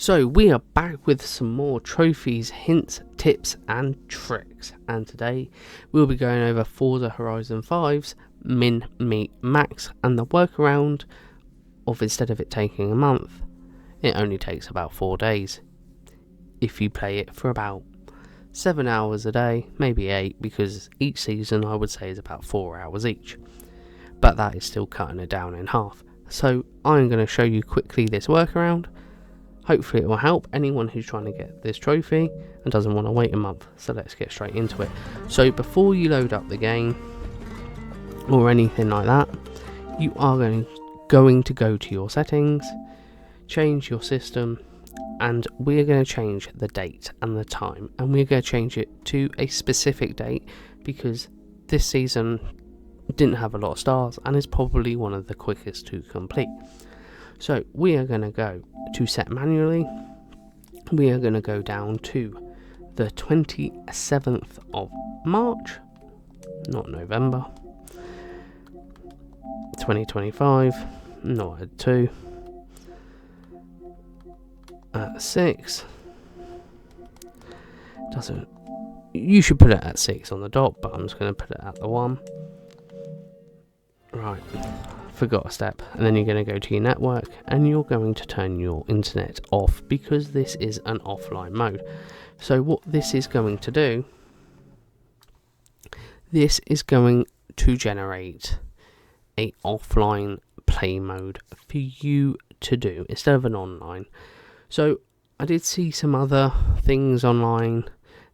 So we are back with some more trophies, hints, tips and tricks, and today we'll be going over Forza Horizon 5's Min, Meet, Max, and the workaround of instead of it taking a month, it only takes about 4 days if you play it for about 7 hours a day, maybe 8, because each season I would say is about 4 hours each, but that is still cutting it down in half. So I'm going to show you quickly this workaround. Hopefully it will help anyone who's trying to get this trophy and doesn't want to wait a month. So let's get straight into it. So before you load up the game or anything like that, you are going to go to your settings, change your system, and we're going to change the date and the time, and we're going to change it to a specific date because this season didn't have a lot of stars and is probably one of the quickest to complete. So we are going to go to set manually. We are going to go down to the 27th of March, not November, 2025, not at 2, at 6, you should put it at 6 on the dot, but I'm just going to put it at the 1, right. Forgot a step, and then you're going to go to your network and you're going to turn your internet off because this is an offline mode. So what this is going to do, this is going to generate a offline play mode for you to do instead of an online. So I did see some other things online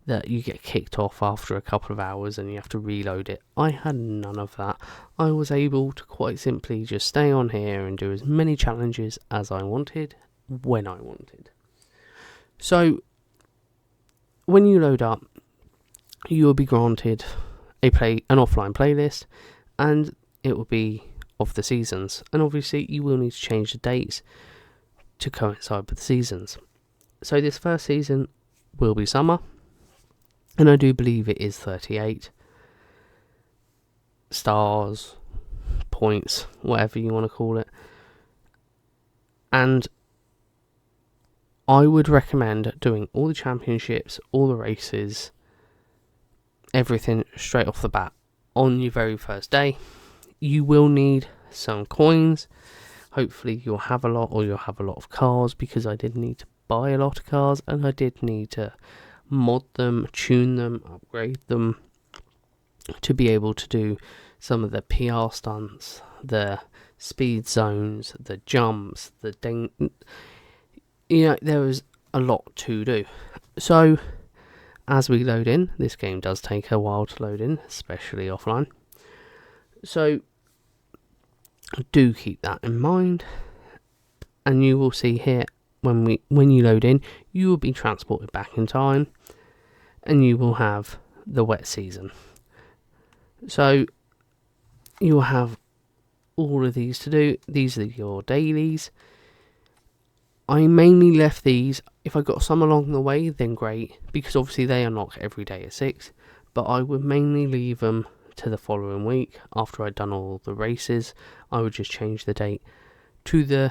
that you get kicked off after a couple of hours and you have to reload it. I had none of that. I was able to quite simply just stay on here and do as many challenges as I wanted, when I wanted. So when you load up, you will be granted an offline playlist, and it will be of the seasons. And obviously you will need to change the dates to coincide with the seasons. So this first season will be summer, and I do believe it is 38 stars, points, whatever you want to call it. And I would recommend doing all the championships, all the races, everything straight off the bat on your very first day. You will need some coins. Hopefully you'll have a lot, or you'll have a lot of cars, because I did need to buy a lot of cars and I did need to mod them, tune them, upgrade them to be able to do some of the PR stunts, the speed zones, the jumps, there was a lot to do. So as we load in, this game does take a while to load in, especially offline, so do keep that in mind. And you will see here, when you load in, you will be transported back in time and you will have the wet season. So you will have all of these to do. These are your dailies. I mainly left these. If I got some along the way, then great, because obviously they unlock every day at 6, but I would mainly leave them to the following week. After I'd done all the races, I would just change the date to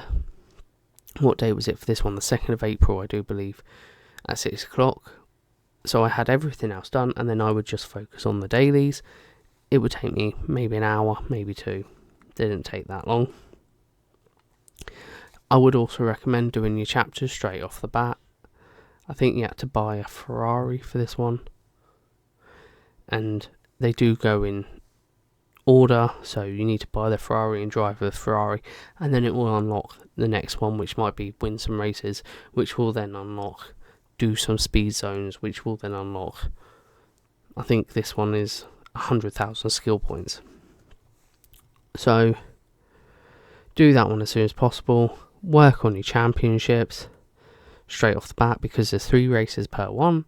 what day was it for this one? The 2nd of April, I do believe, at 6 o'clock. So I had everything else done, and then I would just focus on the dailies. It would take me maybe an hour, maybe 2. Didn't take that long. I would also recommend doing your chapters straight off the bat. I think you had to buy a Ferrari for this one, and they do go in order, so you need to buy the Ferrari and drive the Ferrari, and then it will unlock the next one, which might be win some races, which will then unlock do some speed zones, which will then unlock, I think this one is 100,000 skill points. So do that one as soon as possible. Work on your championships straight off the bat, because there's 3 races per one,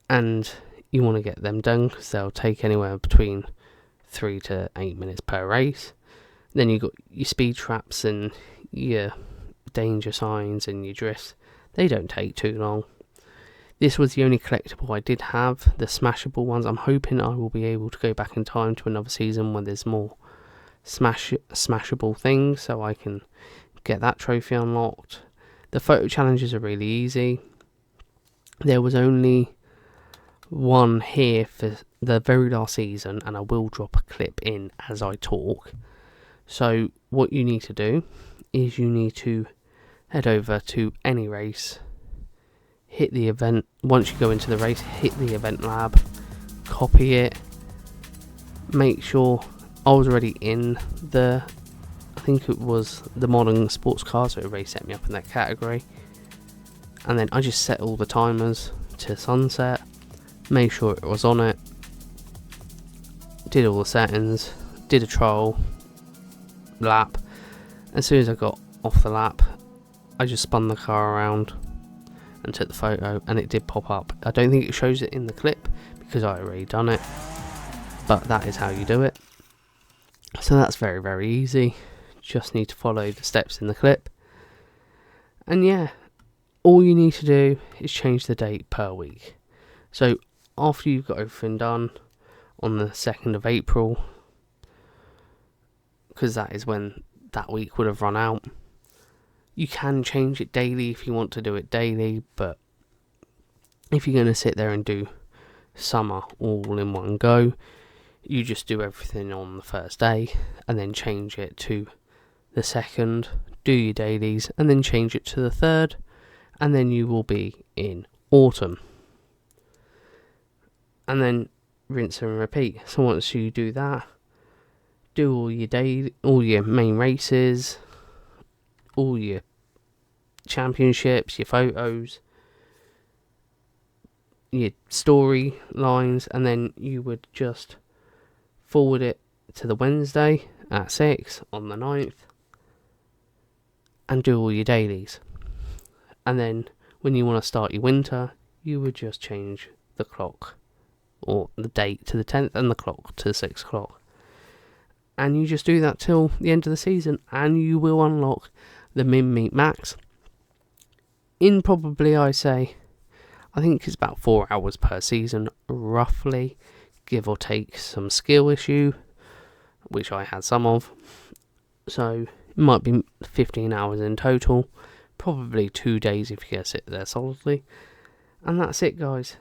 and you want to get them done because they'll take anywhere between 3 to 8 minutes per race. Then you've got your speed traps and your danger signs and your drifts. They don't take too long. This was the only collectible I did have, the smashable ones. I'm hoping I will be able to go back in time to another season when there's more smashable things, so I can get that trophy unlocked. The photo challenges are really easy. There was only one here for the very last season, and I will drop a clip in as I talk. So what you need to do is you need to head over to any race, hit the event. Once you go into the race, hit the event lab, copy it, make sure I was already in the, I think it was the modern sports car, so it already set me up in that category. And then I just set all the timers to sunset, made sure it was on it, did all the settings, did a trial lap. As soon as I got off the lap, I just spun the car around and took the photo, and it did pop up. I don't think it shows it in the clip because I already done it, but that is how you do it. So that's very, very easy. Just need to follow the steps in the clip, and yeah, all you need to do is change the date per week. So after you've got everything done on the 2nd of April, because that is when that week would have run out, you can change it daily if you want to do it daily, but if you're going to sit there and do summer all in one go, you just do everything on the first day and then change it to the 2nd, do your dailies, and then change it to the 3rd, and then you will be in autumn. And then rinse and repeat. So once you do that, do all your main races, all your championships, your photos, your story lines, and then you would just forward it to the Wednesday at 6 on the 9th and do all your dailies. And then when you want to start your winter, you would just change the clock or the date to the 10th and the clock to 6 o'clock. And you just do that till the end of the season, and you will unlock the Min Meet Max in probably, I think it's about 4 hours per season, roughly, give or take some skill issue, which I had some of. So it might be 15 hours in total, probably 2 days if you get sit there solidly. And that's it, guys.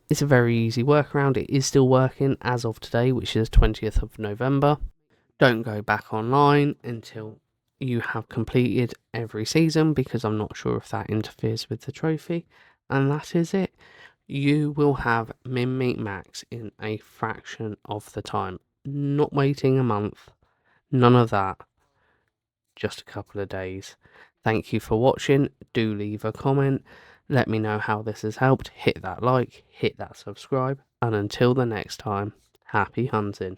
It's a very easy workaround. It is still working as of today, which is 20th of November. Don't go back online until you have completed every season, because I'm not sure if that interferes with the trophy. And that is it. You will have Min Meet Max in a fraction of the time. Not waiting a month. None of that. Just a couple of days. Thank you for watching. Do leave a comment. Let me know how this has helped. Hit that like, hit that subscribe, and until the next time, happy hunting.